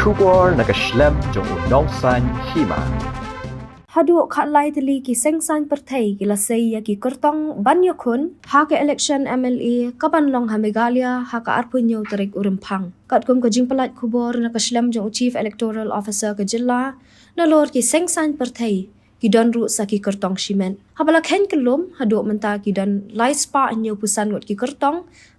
Shubor nakaslem jong unong san Hima. Hadu kat lai Tylli ki Seng Saiñpyrthei ki lasei ya ki kertong banyo kun ha ke election MLA kaban long ha Meghalaya ha ka arpunyo tarik urimpang. Kat kum ka jingpalat kubor nakaslem jong Chief Electoral Officer ke jilla na lor ki Seng Saiñpyrthei ki don ru sa ki kertong shimen. Habala ken kelum hadu menta ki don lai spa anyo pusan ngot ki kertong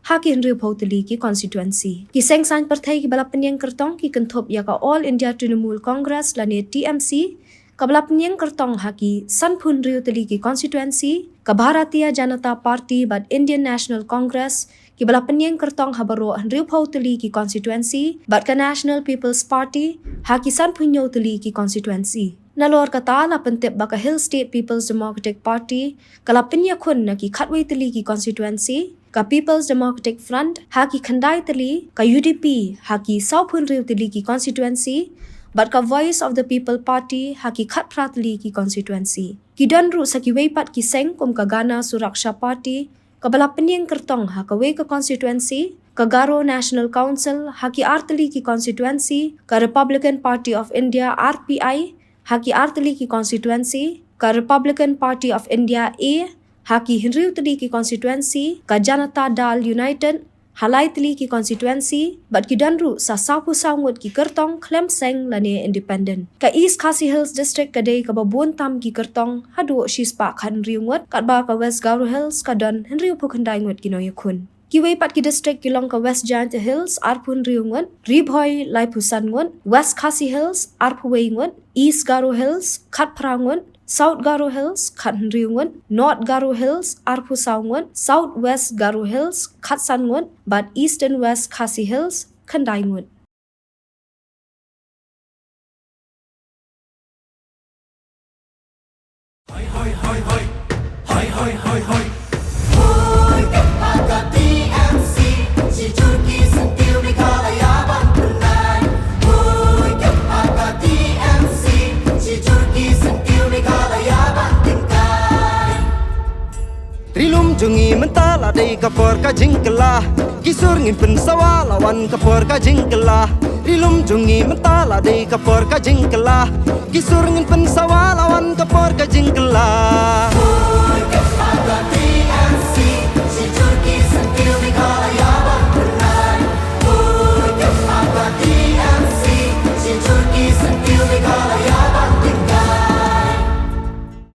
ha ki henry pau Tylli ki constituency. Ki Seng Saiñpyrthei ki bala penyeng kertong ki kentop ya ka All India Trinamool Congress lani TMC kabla penyeng kertong haki sanpun riu Tylli ki constituency ka Bharatiya Janata Party but Indian National Congress ki bala penyeng kertong habaro riu pau Tylli ki constituency but ka National People's Party haki sanpunyo Tylli ki constituency. Nalor kata la pentip baka Hill State People's Democratic Party kala penya kun na ki Khatwai Tylli ki constituency ka People's Democratic Front haki Khandai Tylli ka UDP haki Saupun riu Tylli ki constituency but ka Voice of the People Party haki Khatpra Tylli ki constituency. Ki don ru sa ki weipat ki Seng kum ka Gana Suraksha Party ka bala penyeng kertong ha ka wei ka constituency ka Garo National Council haki Tylli ki constituency ka Republican Party of India RPI haki Tylli ki constituency ka Republican Party of India A haki Hinriu Tylli ki constituency ka Janata Dal United halai Tylli ki constituency but ki danru sa sapu sangut ki kertong klem Seng lani independent ka East Khasi Hills district kadai ka babun tam ki kertong hadu shispa khan riungot kat ba ka West Garo Hills ka don henriu phukhandai ngot ki noyakun ki weipat ki district ki long ka West Giant Hills arpun riungot ribhoi lai pusan ngot West Khasi Hills arpuwei ngot East Garo Hills khatpra ngot South Garo Hills, Khatnriungun, North Garo Hills, Arpusaungun, South West Garo Hills, Khatsangun, but East and West Khasi Hills, Khandaingun. Hoi hoi hoi hoi, hoi hoi hoi hoi. Trilum jungi mentala dei kapor ka jingkela kisur ngin pensawa lawan kapor ka jingkela Trilum jungi mentala dei kapor ka jingkela kisur ngin pensawa lawan kapor ka jingkela